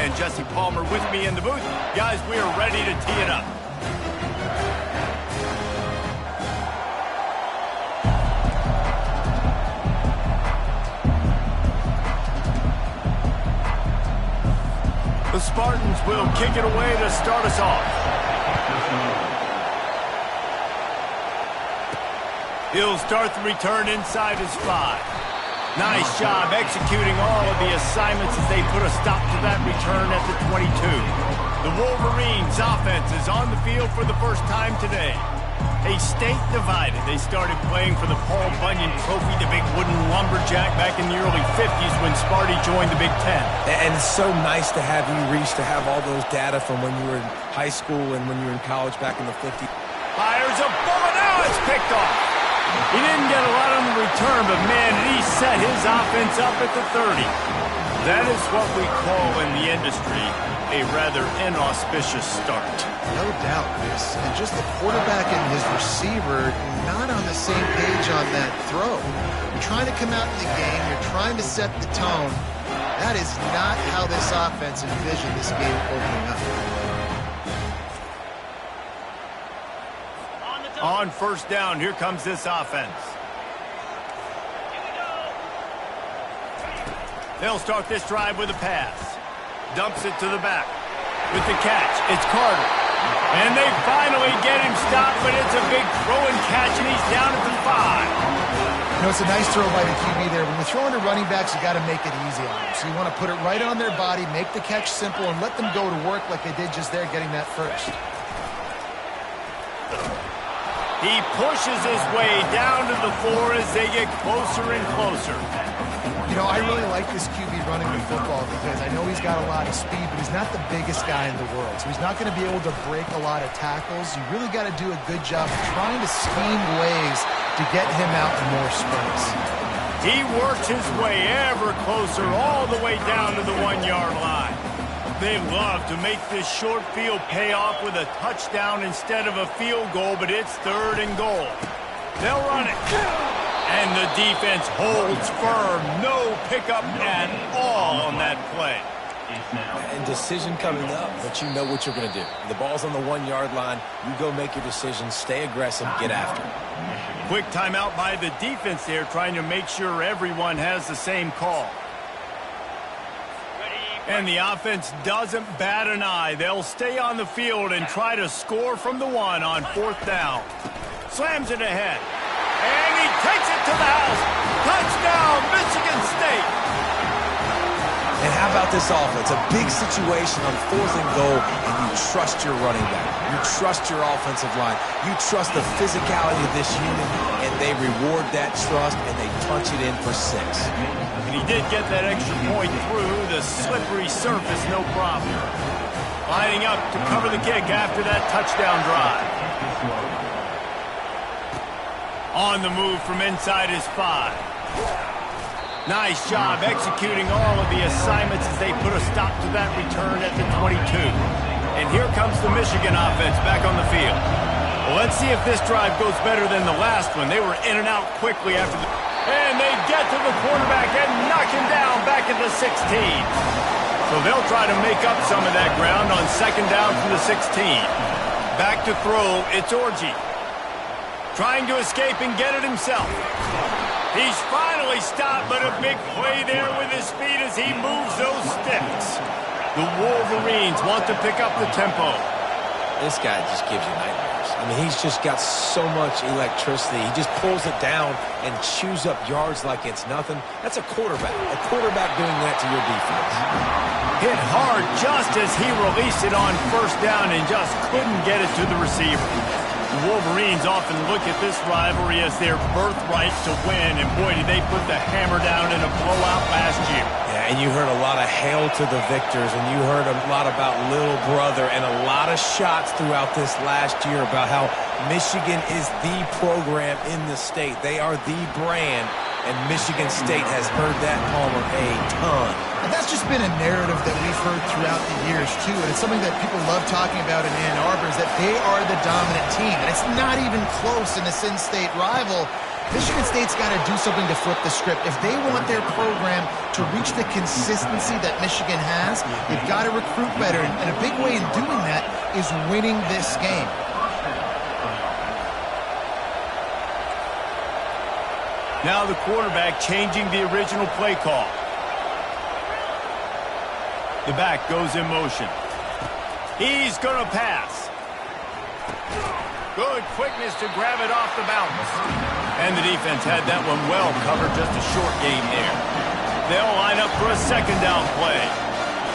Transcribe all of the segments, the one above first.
and Jesse Palmer with me in the booth. Guys, we are ready to tee it up. The Spartans will kick it away to start us off. He'll start the return inside his 5. Nice job executing all of the assignments as they put a stop to that return at the 22. The Wolverines offense is on the field for the first time today. A state divided. They started playing for the Paul Bunyan Trophy, the big wooden lumberjack, back in the early 50s when Sparty joined the Big Ten. And it's so nice to have you reach to have all those data from when you were in high school and when you were in college back in the 50s. Fires a bullet. Now it's picked off. He didn't get a lot on the return, but man, he set his offense up at the 30. That is what we call in the industry a rather inauspicious start. No doubt, Chris. And just the quarterback and his receiver not on the same page on that throw. You're trying to come out in the game. You're trying to set the tone. That is not how this offense envisioned this game opening up. On first down, here comes this offense. They'll start this drive with a pass. Dumps it to the back. With the catch, it's Carter. And they finally get him stopped, but it's a big throw and catch, and he's down at the 5. You know, it's a nice throw by the QB there. When you're throwing to running backs, you got to make it easy on them. So you want to put it right on their body, make the catch simple, and let them go to work like they did just there getting that first. He pushes his way down to the floor as they get closer and closer. You know, I really like this QB running the football because I know he's got a lot of speed, but he's not the biggest guy in the world. So he's not going to be able to break a lot of tackles. You really got to do a good job of trying to scheme ways to get him out in more space. He works his way ever closer all the way down to the 1-yard line. They love to make this short field pay off with a touchdown instead of a field goal, but it's 3rd and goal. They'll run it. And the defense holds firm. No pickup at all on that play. And decision coming up, but you know what you're going to do. The ball's on the 1-yard line. You go make your decision. Stay aggressive. Get after it. Quick timeout by the defense there, trying to make sure everyone has the same call. And the offense doesn't bat an eye. They'll stay on the field and try to score from the 1 on 4th down. Slams it ahead. And he takes it to the house. Touchdown, Michigan State. And how about this offense? A big situation on 4th and goal, and you trust your running back. You trust your offensive line. You trust the physicality of this unit, and they reward that trust, and they punch it in for 6. And he did get that extra point through the slippery surface, no problem. Lining up to cover the kick after that touchdown drive. On the move from inside his 5. Nice job executing all of the assignments as they put a stop to that return at the 22. And here comes the Michigan offense back on the field. Well, let's see if this drive goes better than the last one. They were in and out quickly after the... And they get to the quarterback and knock him down back at the 16. So they'll try to make up some of that ground on 2nd down from the 16. Back to throw, it's Orji. Trying to escape and get it himself. He's finally stopped, but a big play there with his feet as he moves those sticks. The Wolverines want to pick up the tempo. This guy just gives you nightmares. I mean, he's just got so much electricity. He just pulls it down and chews up yards like it's nothing. That's a quarterback. A quarterback doing that to your defense. Hit hard just as he released it on 1st down and just couldn't get it to the receiver. The Wolverines often look at this rivalry as their birthright to win, and boy, did they put the hammer down in a blowout last year. Yeah, and you heard a lot of hail to the victors, and you heard a lot about little brother, and a lot of shots throughout this last year about how Michigan is the program in the state. They are the brand, and Michigan State has heard that, Palmer, a ton. And that's just been a narrative that we've heard throughout the years, too. And it's something that people love talking about in Ann Arbor is that they are the dominant team. And it's not even close in this in-state rival. Michigan State's got to do something to flip the script. If they want their program to reach the consistency that Michigan has, they've got to recruit better. And a big way in doing that is winning this game. Now the quarterback changing the original play call. The back goes in motion. He's going to pass. Good quickness to grab it off the bounce. And the defense had that one well covered, just a short gain there. They'll line up for a second down play.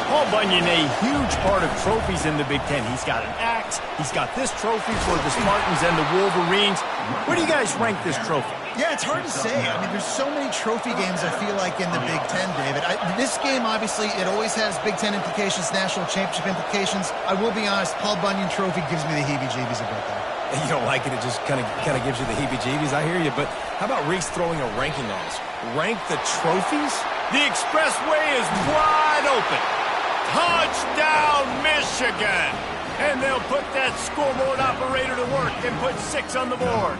Paul Bunyan, a huge part of trophies in the Big Ten. He's got an axe. He's got this trophy for the Spartans and the Wolverines. Where do you guys rank this trophy? Yeah, it's hard to say. I mean, there's so many trophy games, I feel like, in the Big Ten, David. This game, obviously, it always has Big Ten implications, national championship implications. I will be honest, Paul Bunyan Trophy gives me the heebie-jeebies about that. You don't like it, it just kind of gives you the heebie-jeebies. I hear you, but how about Reese throwing a ranking on us? Rank the trophies? The expressway is wide open. Touchdown, Michigan! And they'll put that scoreboard operator to work and put 6 on the board.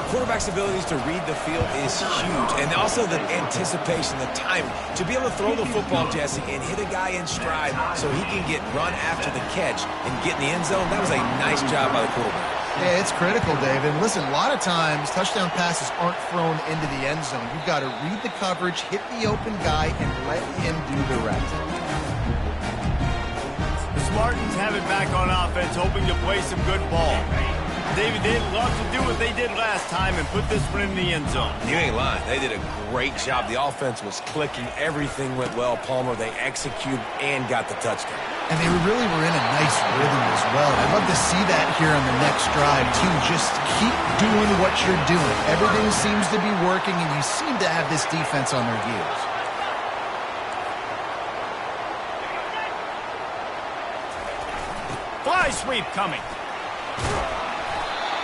Quarterback's abilities to read the field is huge, and also the anticipation, the timing. To be able to throw the football, Jesse, and hit a guy in stride so he can get run after the catch and get in the end zone, that was a nice job by the quarterback. Yeah, it's critical, David. And listen, a lot of times touchdown passes aren't thrown into the end zone. You've got to read the coverage, hit the open guy, and let him do the rest. The Spartans have it back on offense, hoping to play some good ball. David, they'd love to do what they did last time and put this one in the end zone. You ain't lying. They did a great job. The offense was clicking. Everything went well. Palmer, they executed and got the touchdown. And they really were in a nice rhythm as well. I'd love to see that here on the next drive, too. Just keep doing what you're doing. Everything seems to be working, and you seem to have this defense on their heels. Fly sweep coming.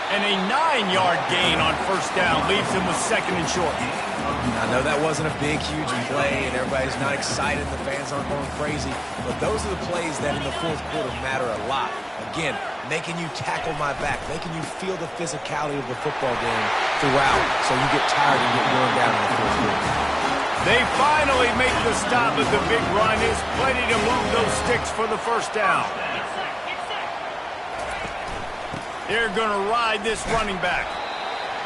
And a 9-yard gain on first down leaves him with second and short. I know that wasn't a big, huge play, and everybody's not excited. The fans aren't going crazy. But those are the plays that in the fourth quarter matter a lot. Again, making you tackle my back, making you feel the physicality of the football game throughout so you get tired and get worn down in the fourth quarter. They finally make the stop, but the big run is plenty to move those sticks for the first down. They're going to ride this running back.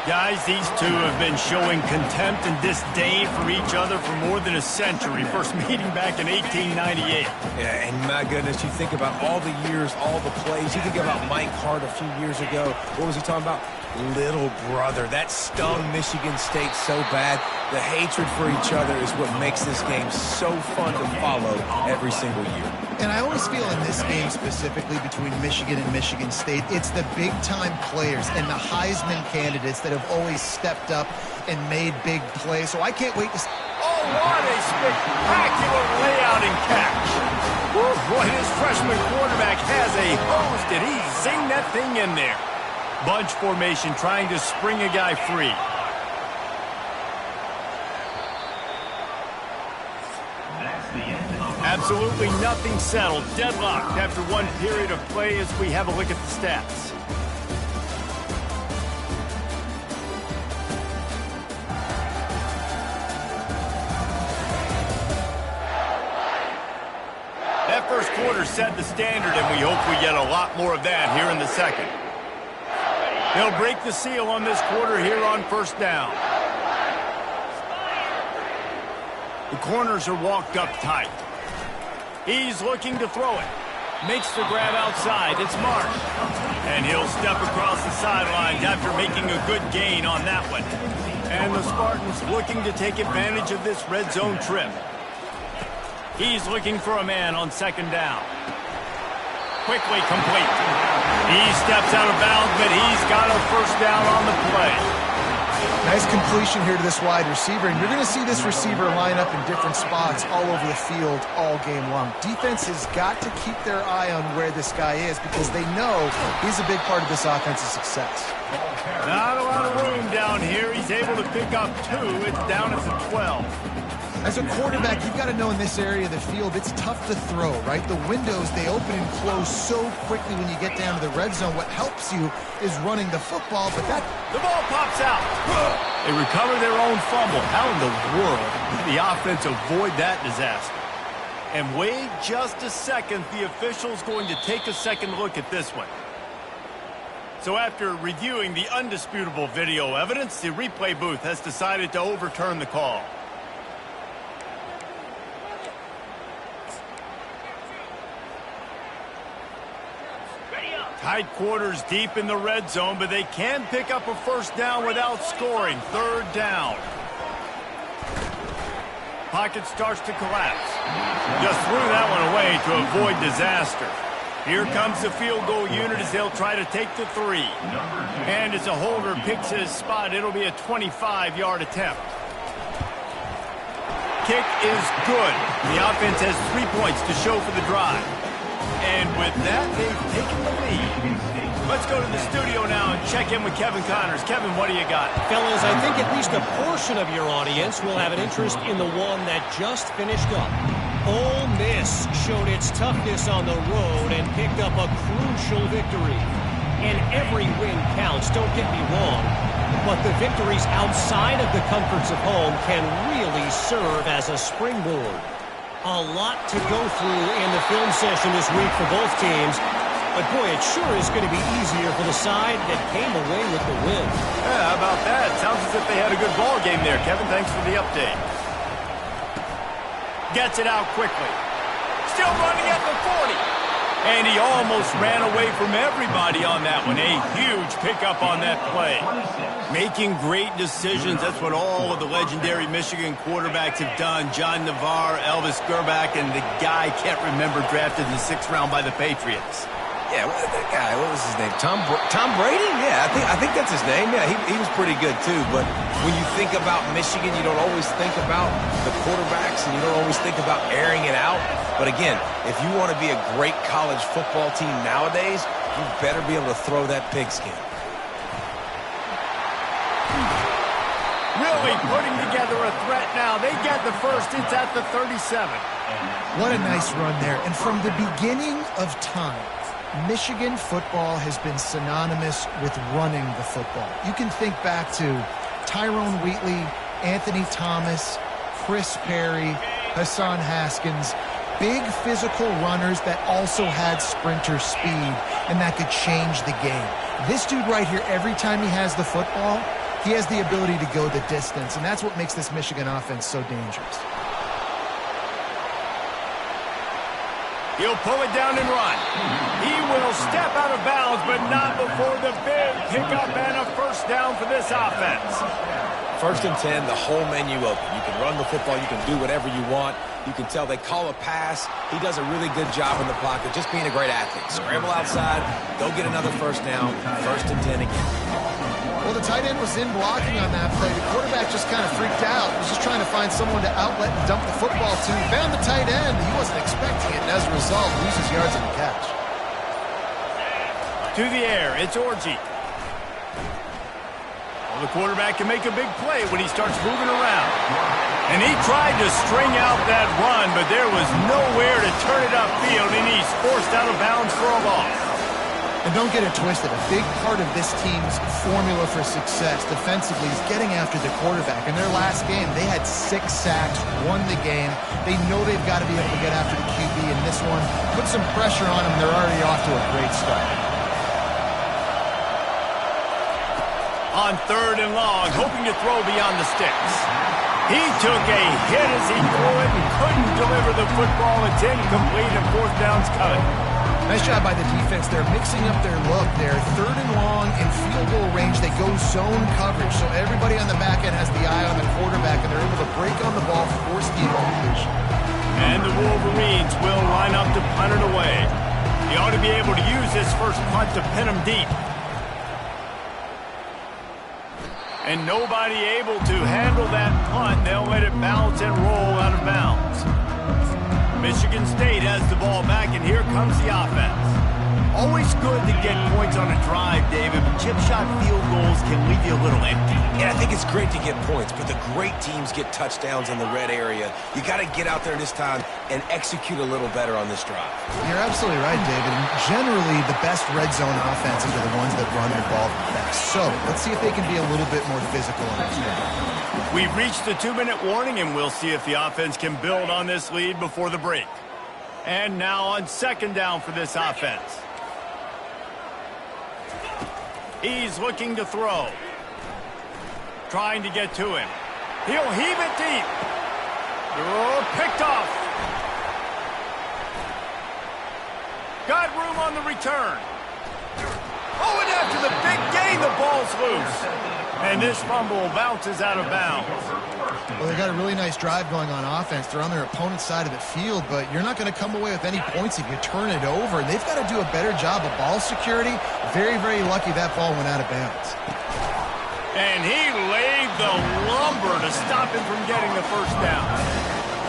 Guys, these two have been showing contempt and disdain for each other for more than a century. First meeting back in 1898. Yeah, and my goodness, you think about all the years, all the plays. You think about Mike Hart a few years ago. What was he talking about? Little brother. That stung Michigan State so bad. The hatred for each other is what makes this game so fun to follow every single year. And I always feel in this game specifically between Michigan and Michigan State, it's the big-time players and the Heisman candidates that have always stepped up and made big plays. So I can't wait to see. Oh, what a spectacular layout and catch. Woo, boy, this freshman quarterback has a hose. Did he zing that thing in there? Bunch formation trying to spring a guy free. Absolutely nothing settled. Deadlocked after one period of play as we have a look at the stats. That first quarter set the standard, and we hope we get a lot more of that here in the second. They'll break the seal on this quarter here on first down. The corners are walked up tight. He's looking to throw it. Makes the grab outside. It's Marsh. And he'll step across the sidelines after making a good gain on that one. And the Spartans looking to take advantage of this red zone trip. He's looking for a man on second down. Quickly complete. He steps out of bounds, but he's got a first down on the play. Nice completion here to this wide receiver, and you're going to see this receiver line up in different spots all over the field all game long. Defense has got to keep their eye on where this guy is because they know he's a big part of this offensive success. Not a lot of room down here. He's able to pick up 2. It's down at the 12. As a quarterback, you've got to know in this area of the field, it's tough to throw, right? The windows, they open and close so quickly when you get down to the red zone. What helps you is running the football, but that... The ball pops out. They recover their own fumble. How in the world did the offense avoid that disaster? And wait just a second. The official's going to take a second look at this one. So after reviewing the undisputable video evidence, the replay booth has decided to overturn the call. Tight quarters deep in the red zone, but they can pick up a first down without scoring. Third down. Pocket starts to collapse. Just threw that one away to avoid disaster. Here comes the field goal unit as they'll try to take the 3. And as a holder picks his spot, it'll be a 25-yard attempt. Kick is good. The offense has 3 points to show for the drive. And with that, they've taken the lead. Let's go to the studio now and check in with Kevin Connors. Kevin, what do you got? Fellas, I think at least a portion of your audience will have an interest in the one that just finished up. Ole Miss showed its toughness on the road and picked up a crucial victory. And every win counts, don't get me wrong. But the victories outside of the comforts of home can really serve as a springboard. A lot to go through in the film session this week for both teams. But, boy, it sure is going to be easier for the side that came away with the win. Yeah, how about that? Sounds as if they had a good ball game there, Kevin. Thanks for the update. Gets it out quickly. Still running at the 40. And he almost ran away from everybody on that one. A huge pickup on that play. Making great decisions. That's what all of the legendary Michigan quarterbacks have done. John Navarre, Elvis Gerbach, and the guy can't remember drafted in the 6th round by the Patriots. Yeah, that guy, what was his name? Tom Brady? Yeah, I think that's his name. Yeah, he was pretty good too. But when you think about Michigan, you don't always think about the quarterbacks, and you don't always think about airing it out. But again, if you want to be a great college football team nowadays, you better be able to throw that pigskin. Really putting together a threat now. They get the first. It's at the 37. What a nice run there. And from the beginning of time, Michigan football has been synonymous with running the football. You can think back to Tyrone Wheatley, Anthony Thomas, Chris Perry, Hassan Haskins, big physical runners that also had sprinter speed and that could change the game. This dude right here, every time he has the football, he has the ability to go the distance, and that's what makes this Michigan offense so dangerous. He'll pull it down and run. He will step out of bounds, but not before the big pickup and a first down for this offense. 1st and 10, the whole menu open. You can run the football. You can do whatever you want. You can tell they call a pass. He does a really good job in the pocket, just being a great athlete. Scramble outside, go get another first down, 1st and 10 again. Well, the tight end was in blocking on that play. The quarterback just kind of freaked out. He was just trying to find someone to outlet and dump the football to. He found the tight end. He wasn't expecting it, and as a result, loses yards on the catch. To the air, it's Orji. Well, the quarterback can make a big play when he starts moving around. And he tried to string out that run, but there was nowhere to turn it upfield, and he's forced out of bounds for a loss. And don't get it twisted. A big part of this team's formula for success defensively is getting after the quarterback. In their last game, they had 6 sacks, won the game. They know they've got to be able to get after the QB in this one. Put some pressure on them. They're already off to a great start. On 3rd and long, hoping to throw beyond the sticks. He took a hit as he threw it and couldn't deliver the football. It's incomplete and 4th down's coming. Nice job by the defense. They're mixing up their look there. 3rd and long in field goal range. They go zone coverage. So everybody on the back end has the eye on the quarterback, and they're able to break on the ball, force the incompletion. And the Wolverines will line up to punt it away. He ought to be able to use this first punt to pin him deep. And nobody able to handle that punt. They'll let it bounce and roll out of bounds. Michigan State has the ball back, and here comes the offense. Always good to get points on a drive, David, but chip shot field goals can leave you a little empty. Yeah, I think it's great to get points, but the great teams get touchdowns in the red area. You got to get out there this time and execute a little better on this drive. You're absolutely right, David. And generally, the best red zone offenses are the ones that run the ball the best. So let's see if they can be a little bit more physical on this one. We've reached the 2-minute warning, and we'll see if the offense can build on this lead before the break. And now on second down for this offense. He's looking to throw. Trying to get to him. He'll heave it deep. Oh, picked off. Got room on the return. Oh, and after the big gain, the ball's loose. And this fumble bounces out of bounds. Well, they got a really nice drive going on offense. They're on their opponent's side of the field, but you're not going to come away with any points if you turn it over. And they've got to do a better job of ball security. Very, very lucky that ball went out of bounds. And he laid the lumber to stop him from getting the first down.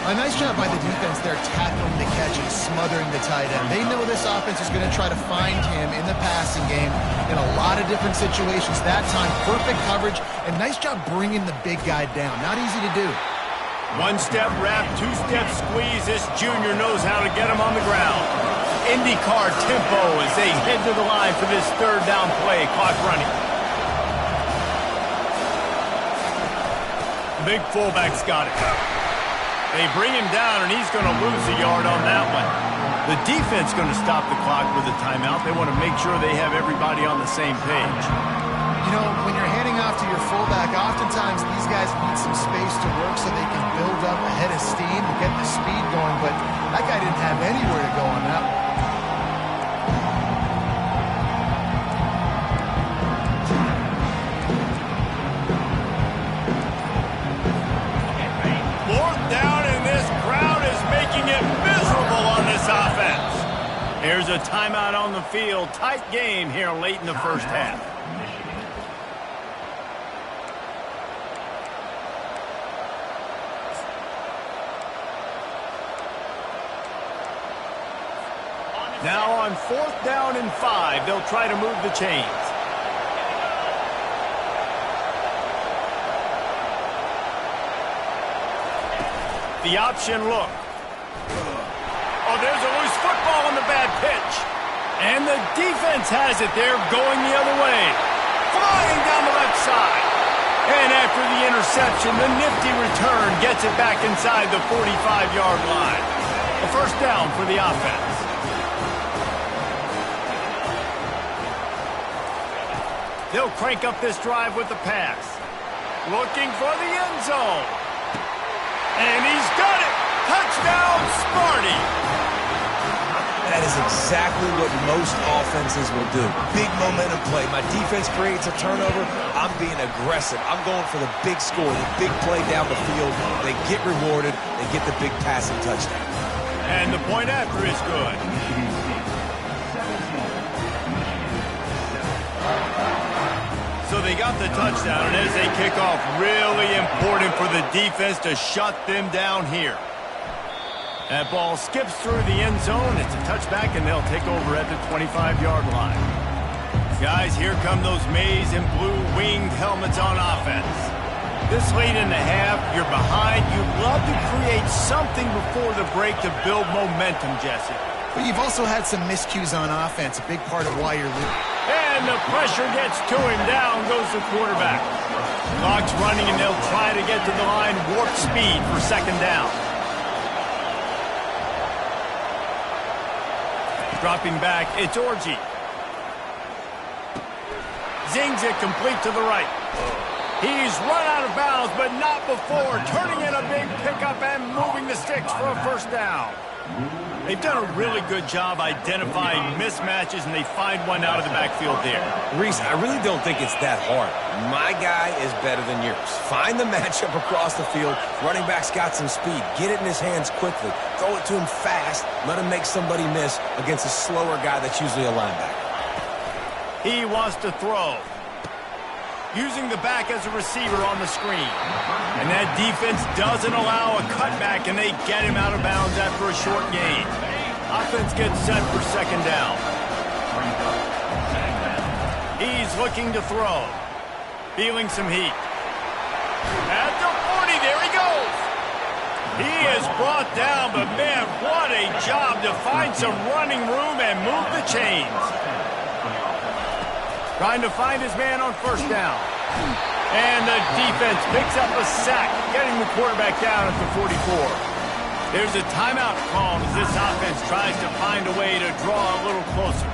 A nice job by the defense there, tackling the catch and smothering the tight end. They know this offense is going to try to find him in the passing game in a lot of different situations. That time, perfect coverage, and nice job bringing the big guy down. Not easy to do. One-step wrap, two-step squeeze. This junior knows how to get him on the ground. IndyCar tempo as they head to the line for this third down play. Clock running. Big fullback's got it. They bring him down, and he's going to lose a yard on that one. The defense going to stop the clock with a timeout. They want to make sure they have everybody on the same page. You know, when you're handing off to your fullback, oftentimes these guys need some space to work so they can build up a head of steam and get the speed going, but that guy didn't have anywhere to go on that one. Here's a timeout on the field. Tight game here late in the first half. Now on fourth down and 5, they'll try to move the chains. The option look. Oh, there's a loose football on the bad pitch. And the defense has it there going the other way. Flying down the left side. And after the interception, the nifty return gets it back inside the 45-yard line. A first down for the offense. They'll crank up this drive with the pass. Looking for the end zone. And he's got it. Touchdown, Sparty. That is exactly what most offenses will do. Big momentum play. My defense creates a turnover. I'm being aggressive. I'm going for the big score, the big play down the field. They get rewarded. They get the big passing touchdown. And the point after is good. So they got the touchdown, and as they kick off, really important for the defense to shut them down here. That ball skips through the end zone. It's a touchback, and they'll take over at the 25-yard line. Guys, here come those maize and blue winged helmets on offense. This late in the half, you're behind. You'd love to create something before the break to build momentum, Jesse. But you've also had some miscues on offense, a big part of why you're losing. And the pressure gets to him. Down goes the quarterback. Clock's running, and they'll try to get to the line. Warp speed for second down. Dropping back, it's Orji. Zings it complete to the right. He's run out of bounds, but not before. Turning in a big pickup and moving the sticks for a first down. They've done a really good job identifying mismatches, and they find one out of the backfield there. Reese, I really don't think it's that hard. My guy is better than yours. Find the matchup across the field. Running back's got some speed. Get it in his hands quickly. Throw it to him fast. Let him make somebody miss against a slower guy that's usually a linebacker. He wants to throw. Using the back as a receiver on the screen. And that defense doesn't allow a cutback, and they get him out of bounds after a short gain. Offense gets set for second down. He's looking to throw. Feeling some heat. At the 40, there he goes. He is brought down, but man, what a job to find some running room and move the chains. Trying to find his man on first down. And the defense picks up a sack, getting the quarterback down at the 44. There's a timeout called as this offense tries to find a way to draw a little closer.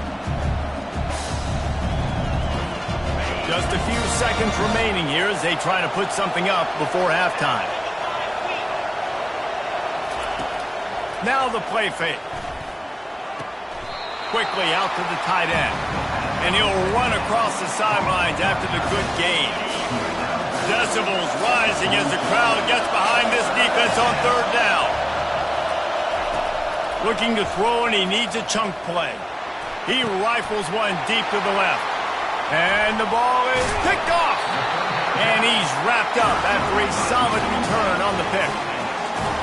Just a few seconds remaining here as they try to put something up before halftime. Now the play fake. Quickly out to the tight end. And he'll run across the sidelines after the good gain. Decibels rising as the crowd gets behind this defense on third down. Looking to throw, and he needs a chunk play. He rifles one deep to the left. And the ball is picked off. And he's wrapped up after a solid return on the pick.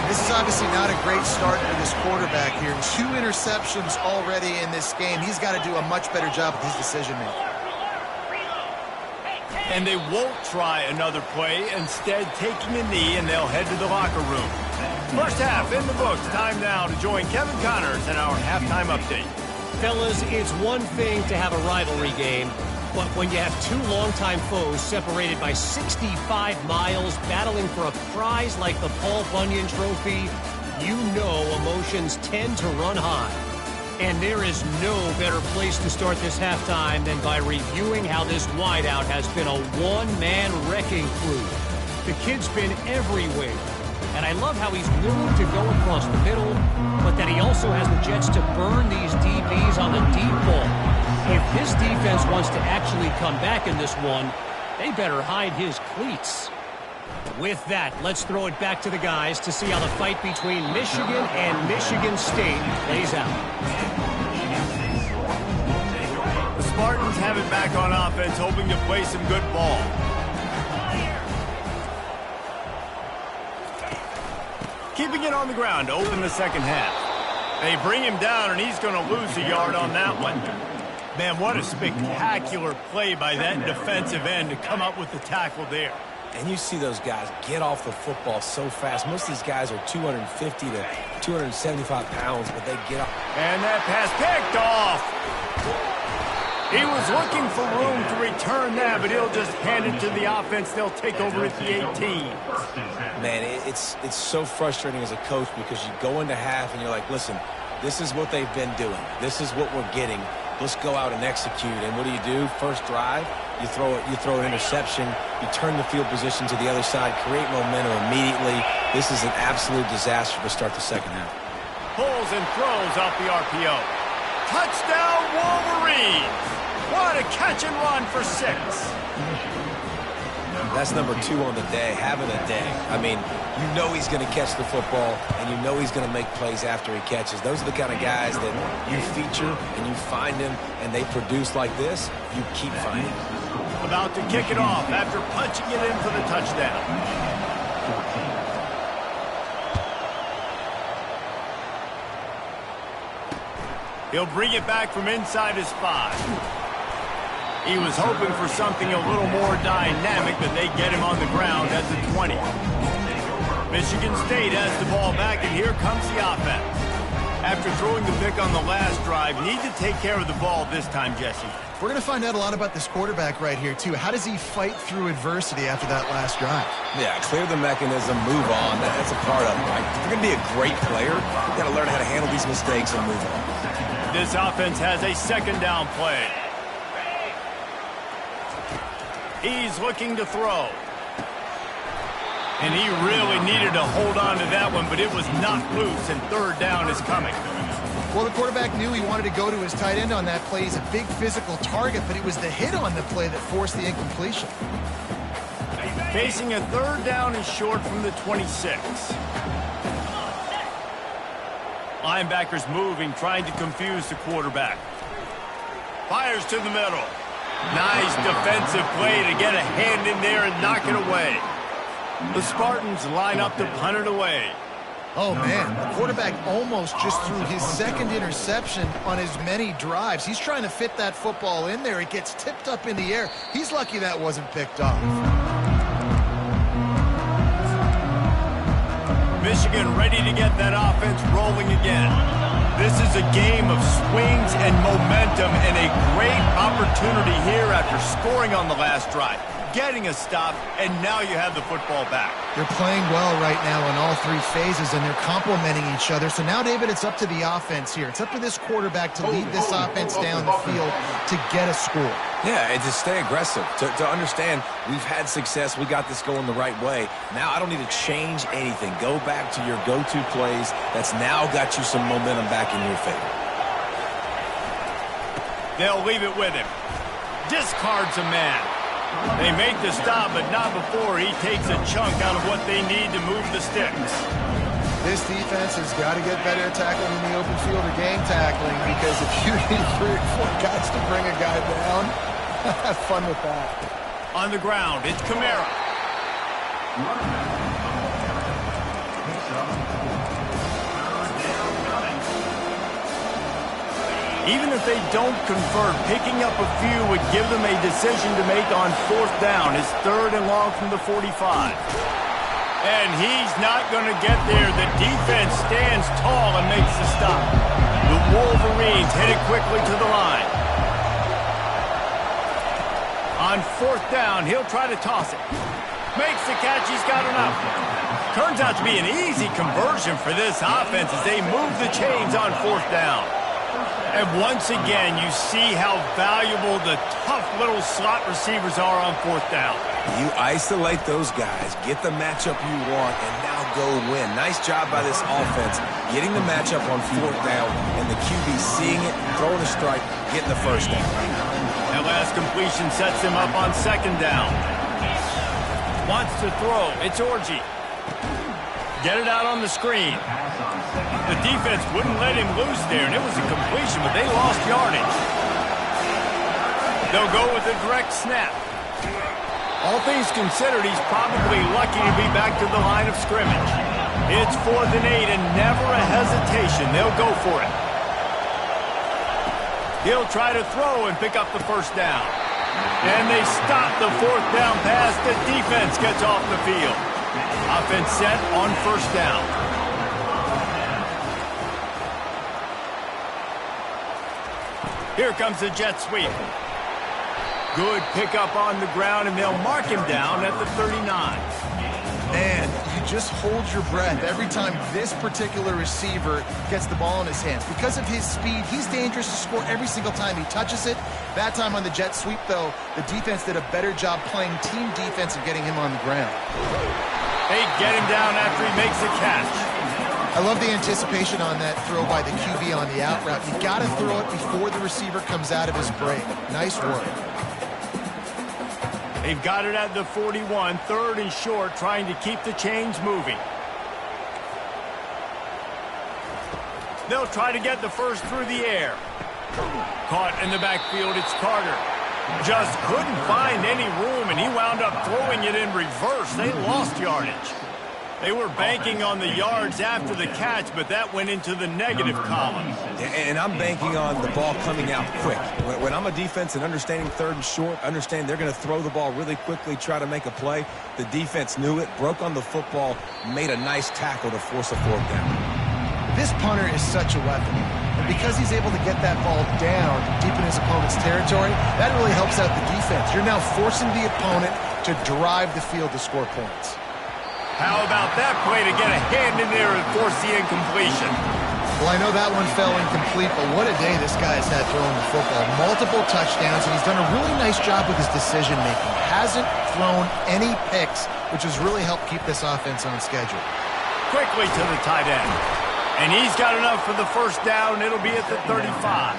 This is obviously not a great start for this quarterback here. 2 interceptions already in this game. He's got to do a much better job with his decision-making. And they won't try another play, instead taking a knee, and they'll head to the locker room. First half in the books. Time now to join Kevin Connors in our halftime update. Fellas, it's one thing to have a rivalry game, but when you have 2 longtime foes separated by 65 miles battling for a prize like the Paul Bunyan Trophy, you know emotions tend to run high. And there is no better place to start this halftime than by reviewing how this wideout has been a one-man wrecking crew. The kid's been everywhere. And I love how he's willing to go across the middle, but that he also has the jets to burn these DBs on the deep ball. If this defense wants to actually come back in this one, they better hide his cleats. With that, let's throw it back to the guys to see how the fight between Michigan and Michigan State plays out. The Spartans have it back on offense, hoping to play some good ball. Keeping it on the ground to open the second half. They bring him down, and he's going to lose a yard on that one. Man, what a spectacular play by that defensive end to come up with the tackle there. And you see those guys get off the football so fast. Most of these guys are 250 to 275 pounds, but they get off. And that pass picked off. He was looking for room to return that, but he'll just hand it to the offense. They'll take over at the 18. Man, it's so frustrating as a coach because you go into half and you're like, listen, this is what they've been doing. This is what we're getting. Let's go out and execute. And what do? First drive, you throw an interception, you turn the field position to the other side, create momentum immediately. This is an absolute disaster to start the second half. Pulls and throws off the RPO. Touchdown, Wolverines! What a catch and run for 6. That's number 2 on the day, having a day. I mean, you know he's going to catch the football, and you know he's going to make plays after he catches. Those are the kind of guys that you feature, and you find them, and they produce like this, you keep finding them. About to kick it off after punching it in for the touchdown. He'll bring it back from inside his 5. He was hoping for something a little more dynamic, but they get him on the ground at the 20. Michigan State has the ball back, and here comes the offense. After throwing the pick on the last drive, need to take care of the ball this time, Jesse. We're going to find out a lot about this quarterback right here, too. How does he fight through adversity after that last drive? Yeah, clear the mechanism, move on. That's a part of it, right? If you're going to be a great player, you got to learn how to handle these mistakes and move on. This offense has a second down play. He's looking to throw. And he really needed to hold on to that one, but it was knocked loose, and third down is coming. Well, the quarterback knew he wanted to go to his tight end on that play. He's a big physical target, but it was the hit on the play that forced the incompletion. Facing a third down and short from the 26. Linebackers moving, trying to confuse the quarterback. Fires to the middle. Nice defensive play to get a hand in there and knock it away. The Spartans line up to punt it away. Oh, man, the quarterback almost just threw his second interception on as many drives. He's trying to fit that football in there. It gets tipped up in the air. He's lucky that wasn't picked off. Michigan ready to get that offense rolling again. This is a game of swings and momentum and a great opportunity here after scoring on the last drive, getting a stop, and now you have the football back. They're playing well right now in all three phases, and they're complementing each other. So now, David, it's up to the offense here. It's up to this quarterback to lead this offense down the field to get a score. Yeah, and to stay aggressive, to understand we've had success, we got this going the right way. Now I don't need to change anything. Go back to your go-to plays. That's now got you some momentum back in your favor. They'll leave it with him. Discards a man. They make the stop, but not before he takes a chunk out of what they need to move the sticks. This defense has got to get better at tackling in the open field or game tackling, because if you need 3 or 4 guys to bring a guy down, have fun with that. On the ground, it's Kamara. Even if they don't convert, picking up a few would give them a decision to make on 4th down. It's 3rd and long from the 45. And he's not going to get there. The defense stands tall and makes the stop. The Wolverines headed quickly to the line. On 4th down, he'll try to toss it. Makes the catch. He's got enough. Turns out to be an easy conversion for this offense as they move the chains on 4th down. And once again, you see how valuable the tough little slot receivers are on 4th down. You isolate those guys, get the matchup you want, and now go win. Nice job by this offense, getting the matchup on 4th down, and the QB seeing it, throwing a strike, getting the 1st down. That last completion sets him up on 2nd down. Wants to throw. It's Orji. Get it out on the screen. The defense wouldn't let him loose there, and it was a completion, but they lost yardage. They'll go with a direct snap. All things considered, he's probably lucky to be back to the line of scrimmage. It's 4th and 8, and never a hesitation. They'll go for it. He'll try to throw and pick up the 1st down. And they stop the 4th down pass. The defense gets off the field. Offense set on 1st down. Here comes the jet sweep. Good pickup on the ground, and they'll mark him down at the 39. Man, you just hold your breath every time this particular receiver gets the ball in his hands. Because of his speed, he's dangerous to score every single time he touches it. That time on the jet sweep, though, the defense did a better job playing team defense and getting him on the ground. They get him down after he makes the catch. I love the anticipation on that throw by the QB on the out route. You got to throw it before the receiver comes out of his break. Nice work. They've got it at the 41, 3rd and short, trying to keep the chains moving. They'll try to get the 1st through the air. Caught in the backfield, it's Carter. Just couldn't find any room, and he wound up throwing it in reverse. They lost yardage. They were banking on the yards after the catch, but that went into the negative column. And I'm banking on the ball coming out quick. When I'm a defense and understanding 3rd and short, understand they're going to throw the ball really quickly, try to make a play. The defense knew it, broke on the football, made a nice tackle to force a 4th down. This punter is such a weapon. And because he's able to get that ball down deep in his opponent's territory, that really helps out the defense. You're now forcing the opponent to drive the field to score points. How about that play to get a hand in there and force the incompletion? Well, I know that one fell incomplete, but what a day this guy has had throwing the football. Multiple touchdowns, and he's done a really nice job with his decision-making. Hasn't thrown any picks, which has really helped keep this offense on schedule. Quickly to the tight end. And he's got enough for the 1st down. It'll be at the 35.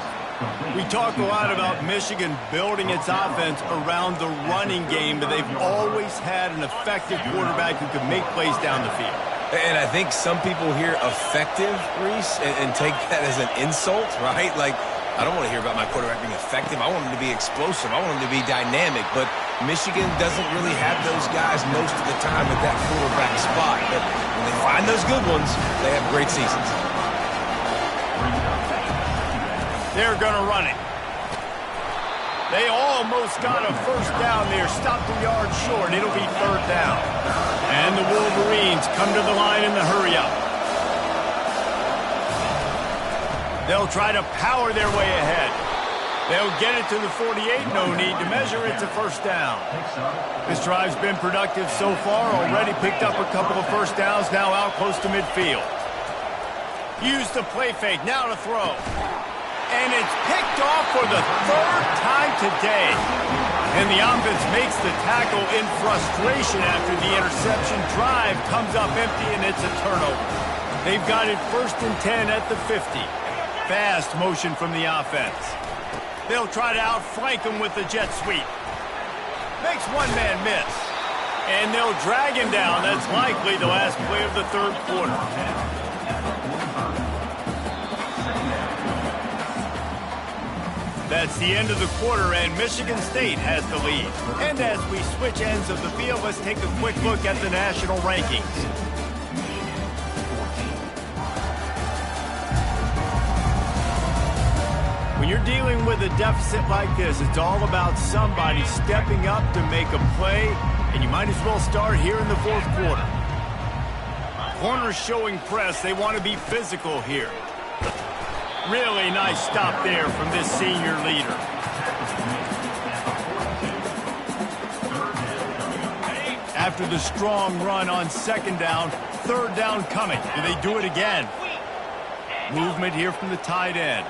We talk a lot about Michigan building its offense around the running game, but they've always had an effective quarterback who can make plays down the field. And I think some people hear effective, Reese, and take that as an insult, right? Like, I don't want to hear about my quarterback being effective. I want him to be explosive. I want him to be dynamic. But Michigan doesn't really have those guys most of the time at that quarterback spot. But when they find those good ones, they have great seasons. They're going to run it. They almost got a first down there. Stopped a yard short. It'll be third down. And the Wolverines come to the line in the hurry-up. They'll try to power their way ahead. They'll get it to the 48. No need to measure. It's a first down. This drive's been productive so far. Already picked up a couple of first downs. Now out close to midfield. Use the play fake. Now to throw. And it's picked off for the third time today. And the offense makes the tackle in frustration after the interception. Drive comes up empty, and it's a turnover. They've got it 1st and 10 at the 50. Fast motion from the offense. They'll try to outflank him with the jet sweep. Makes one man miss. And they'll drag him down. That's likely the last play of the third quarter. That's the end of the quarter, and Michigan State has the lead. And as we switch ends of the field, let's take a quick look at the national rankings. When you're dealing with a deficit like this, it's all about somebody stepping up to make a play, and you might as well start here in the fourth quarter. Corners showing press. They want to be physical here. Really nice stop there from this senior leader. After the strong run on second down, third down coming. Do they do it again? Movement here from the tight end.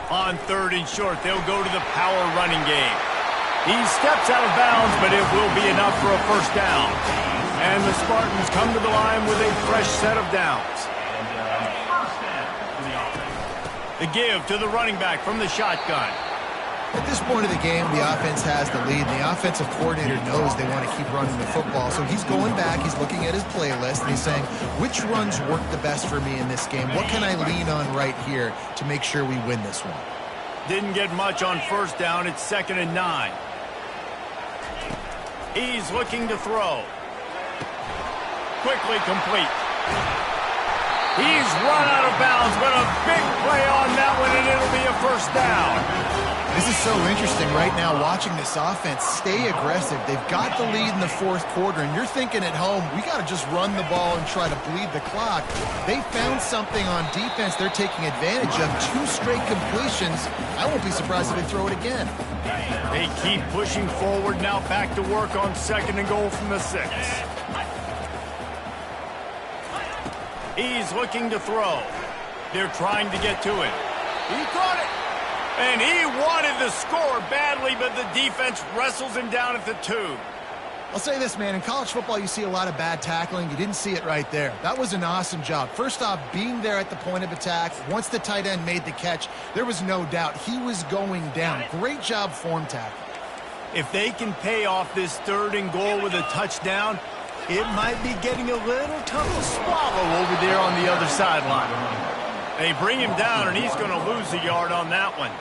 On third and short, they'll go to the power running game. He steps out of bounds, but it will be enough for a first down. And the Spartans come to the line with a fresh set of downs. The give to the running back from the shotgun. At this point of the game, the offense has the lead, and the offensive coordinator knows they want to keep running the football. So he's going back, he's looking at his playlist, and he's saying, which runs work the best for me in this game? What can I lean on right here to make sure we win this one? Didn't get much on first down. It's 2nd and 9. He's looking to throw. Quickly complete. He's run out of bounds, but a big play on that one, and it'll be a first down. This is so interesting right now, watching this offense stay aggressive. They've got the lead in the fourth quarter, and you're thinking at home, we got to just run the ball and try to bleed the clock. They found something on defense they're taking advantage of. 2 straight completions. I won't be surprised if they throw it again. They keep pushing forward, now back to work on 2nd and goal from the 6. He's looking to throw. They're trying to get to it. He caught it. And he wanted the score badly, but the defense wrestles him down at the 2. I'll say this, man. In college football, you see a lot of bad tackling. You didn't see it right there. That was an awesome job. First off, being there at the point of attack. Once the tight end made the catch, there was no doubt he was going down. Great job form tackle. If they can pay off this 3rd and goal with a touchdown, it might be getting a little tough to swallow over there on the other sideline. They bring him down, and he's going to lose a yard on that one.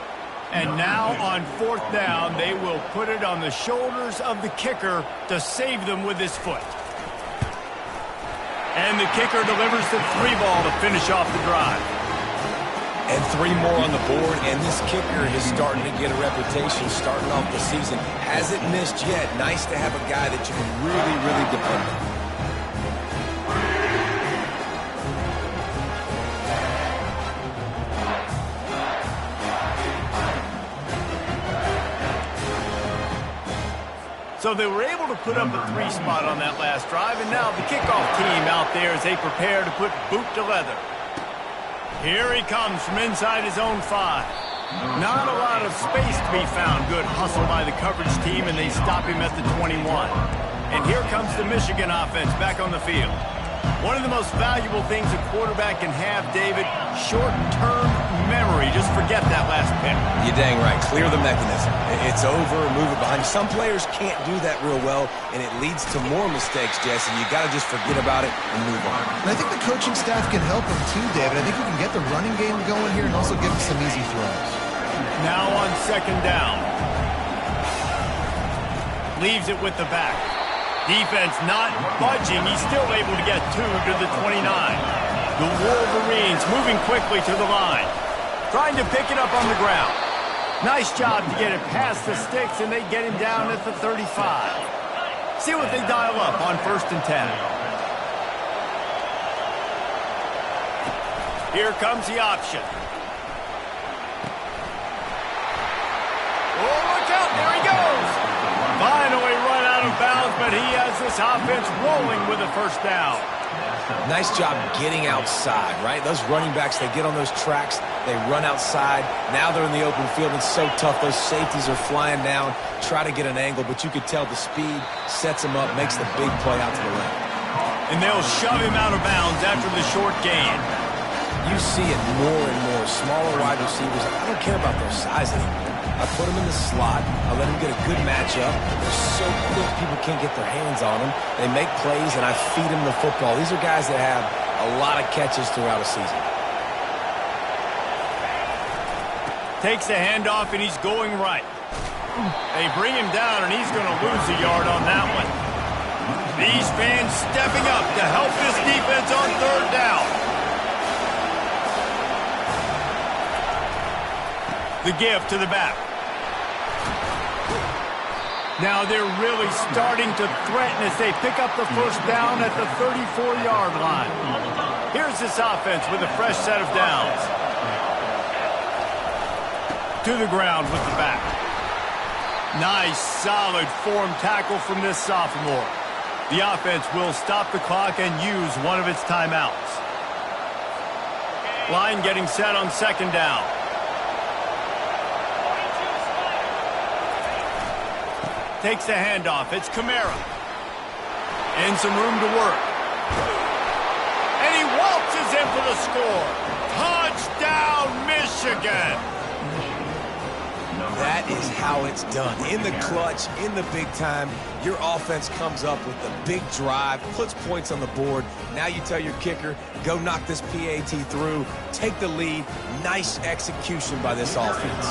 And now on 4th down, they will put it on the shoulders of the kicker to save them with his foot. And the kicker delivers the 3 ball to finish off the drive. And 3 more on the board, and this kicker is starting to get a reputation starting off the season. Hasn't missed yet. Nice to have a guy that you can really, really depend on. So they were able to put up a 3 spot on that last drive, and now the kickoff team out there as they prepare to put boot to leather. Here he comes from inside his own 5. Not a lot of space to be found. Good hustle by the coverage team, and they stop him at the 21. And here comes the Michigan offense back on the field. One of the most valuable things a quarterback can have, David, short-term memory. Just forget that last pick. You're dang right. Clear the mechanism. It's over, move it behind you. Some players can't do that real well, and it leads to more mistakes, Jesse. You got to just forget about it and move on. And I think the coaching staff can help him too, David. I think we can get the running game going here and also give him some easy throws. Now on second down. Leaves it with the back. Defense not budging. He's still able to get 2 to the 29. The Wolverines moving quickly to the line. Trying to pick it up on the ground. Nice job to get it past the sticks, and they get him down at the 35. See what they dial up on 1st and 10. Here comes the option. Oh, look out. There he goes. Finally run out of bounds, but he has this offense rolling with a first down. Nice job getting outside, right? Those running backs, they get on those tracks, they run outside. Now they're in the open field. It's so tough. Those safeties are flying down, try to get an angle, but you could tell the speed sets him up, makes the big play out to the left. And they'll shove him out of bounds after the short gain. You see it more and more. Smaller wide receivers, I don't care about their size anymore. I put them in the slot. I let them get a good matchup. They're so quick, people can't get their hands on them. They make plays, and I feed them the football. These are guys that have a lot of catches throughout a season. Takes the handoff, and he's going right. They bring him down, and he's going to lose a yard on that one. These fans stepping up to help this defense on 3rd down. The give to the back. Now they're really starting to threaten as they pick up the first down at the 34-yard line. Here's this offense with a fresh set of downs. To the ground with the back. Nice, solid form tackle from this sophomore. The offense will stop the clock and use one of its timeouts. Line getting set on 2nd down. Takes the handoff. It's Kamara. And some room to work. And he waltzes in for the score. Touchdown, Michigan. That is how it's done. In the clutch, in the big time, your offense comes up with the big drive, puts points on the board. Now you tell your kicker, go knock this PAT through, take the lead. Nice execution by this offense.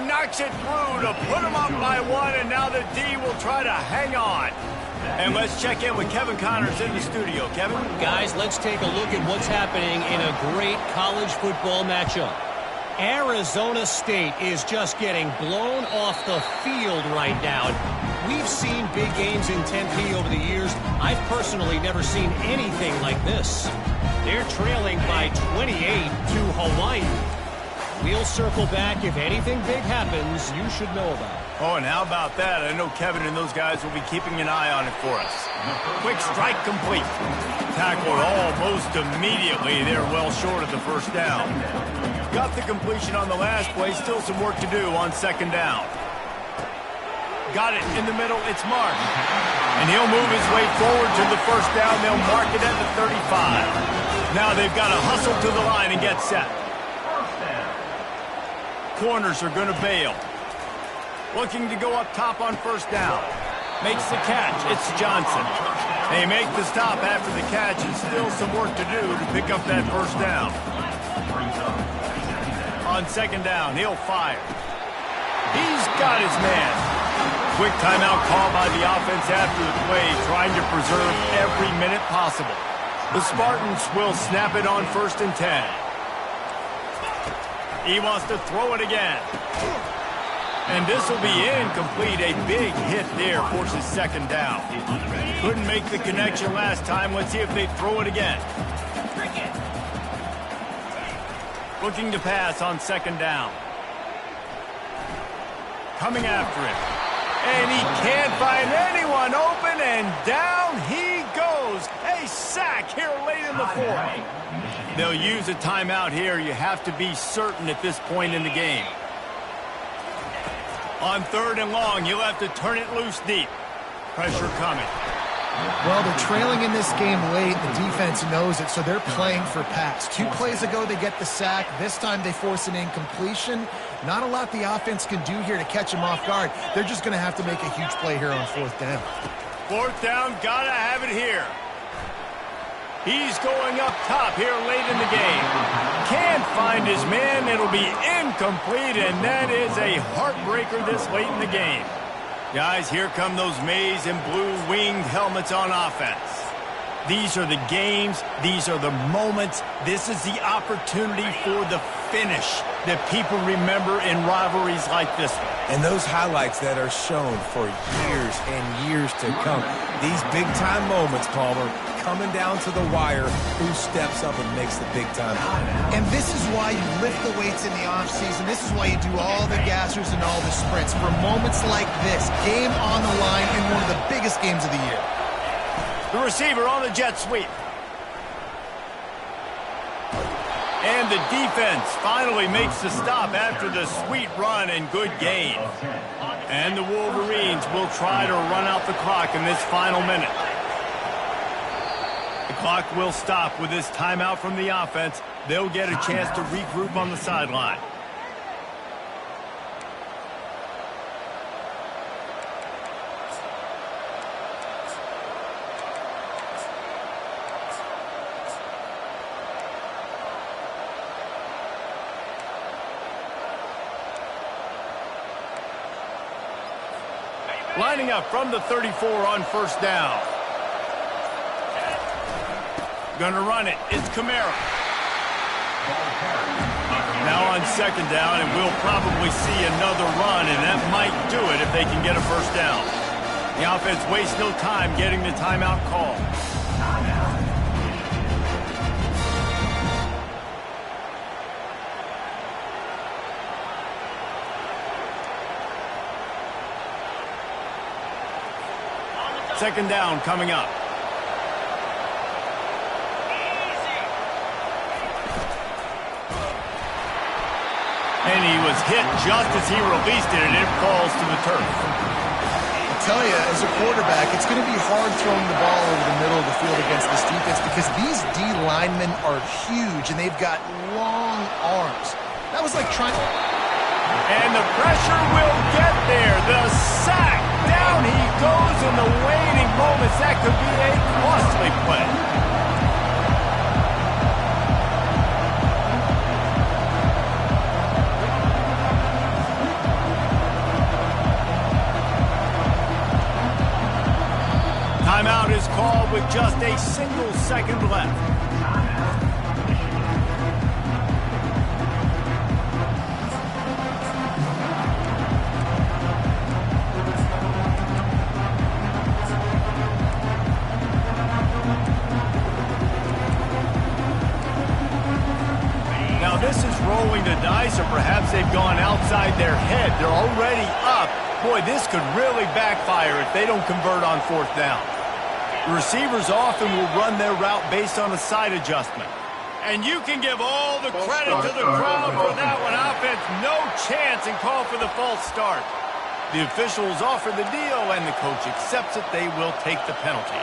Knocks it through to put him up by 1, and now the D will try to hang on. And let's check in with Kevin Connors in the studio. Kevin? Guys, let's take a look at what's happening in a great college football matchup. Arizona State is just getting blown off the field right now. We've seen big games in Tempe over the years. I've personally never seen anything like this. They're trailing by 28 to Hawaii. We'll circle back if anything big happens you should know about. Oh, and how about that? I know Kevin and those guys will be keeping an eye on it for us. Quick strike complete. Tackled almost immediately. They're well short of the first down. Got the completion on the last play. Still some work to do on 2nd down. Got it in the middle. It's Mark. And he'll move his way forward to the first down. They'll mark it at the 35. Now they've got to hustle to the line and get set. Corners are going to bail. Looking to go up top on 1st down. Makes the catch. It's Johnson. They make the stop after the catch, and still some work to do to pick up that first down. On 2nd down, he'll fire. He's got his man. Quick timeout call by the offense after the play, trying to preserve every minute possible. The Spartans will snap it on 1st and 10. He wants to throw it again. And this will be incomplete. A big hit there forces 2nd down. Couldn't make the connection last time. Let's see if they throw it again. Looking to pass on 2nd down. Coming after him. And he can't find anyone open, and down he goes. A sack here late in the 4th. They'll use a timeout here. You have to be certain at this point in the game. On 3rd and long, you'll have to turn it loose deep. Pressure coming. Well, they're trailing in this game late. The defense knows it, so they're playing for pass. 2 plays ago, they get the sack. This time, they force an incompletion. Not a lot the offense can do here to catch them off guard. They're just going to have to make a huge play here on 4th down. 4th down, gotta have it here. He's going up top here late in the game. Can't find his man. It'll be incomplete, and that is a heartbreaker this late in the game. Guys, here come those maize and blue winged helmets on offense. These are the games. These are the moments. This is the opportunity for the finish that people remember in rivalries like this one. And those highlights that are shown for years and years to come. These big-time moments, Palmer, coming down to the wire, who steps up and makes the big-time play. And this is why you lift the weights in the offseason. This is why you do all the gassers and all the sprints. For moments like this, game on the line in one of the biggest games of the year. The receiver on the jet sweep. And the defense finally makes the stop after the sweet run and good gain. And the Wolverines will try to run out the clock in this final minute. The clock will stop with this timeout from the offense. They'll get a chance to regroup on the sideline. Lining up from the 34 on 1st down. Gonna run it. It's Kamara. Now on 2nd down, and we'll probably see another run, and that might do it if they can get a 1st down. The offense wastes no time getting the timeout call. Second down coming up. And he was hit just as he released it, and it falls to the turf. I tell you, as a quarterback, it's going to be hard throwing the ball over the middle of the field against this defense because these D linemen are huge, and they've got long arms. That was like trying... And the pressure will get there. The sack. Down he goes in the waning moments. That could be a costly play. Timeout is called with just a single second left. This is rolling the dice, or perhaps they've gone outside their head. They're already up. Boy, this could really backfire if they don't convert on 4th down. The receivers often will run their route based on a side adjustment. And you can give all the credit to the crowd for that one. Offense, no chance, and call for the false start. The officials offer the deal, and the coach accepts it. They will take the penalty.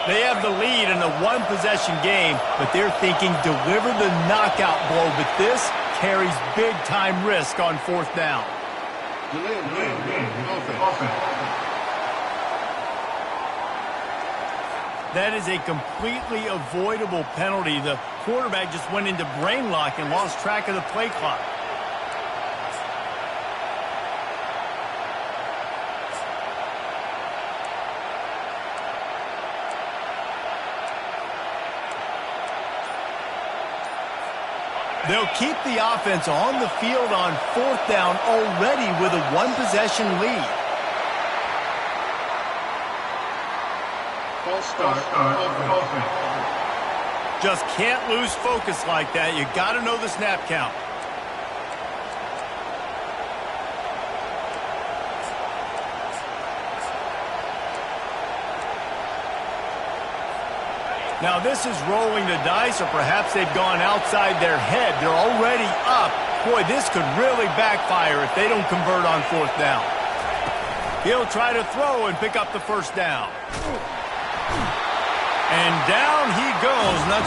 They have the lead in a one-possession game, but they're thinking deliver the knockout blow. But this carries big-time risk on 4th down. That is a completely avoidable penalty. The quarterback just went into brain lock and lost track of the play clock. They'll keep the offense on the field on 4th down already with a one-possession lead. False start. Just can't lose focus like that. You got to know the snap count. Now this is rolling the dice, or perhaps they've gone outside their head. They're already up. Boy, this could really backfire if they don't convert on 4th down. He'll try to throw and pick up the 1st down. And down he goes. Not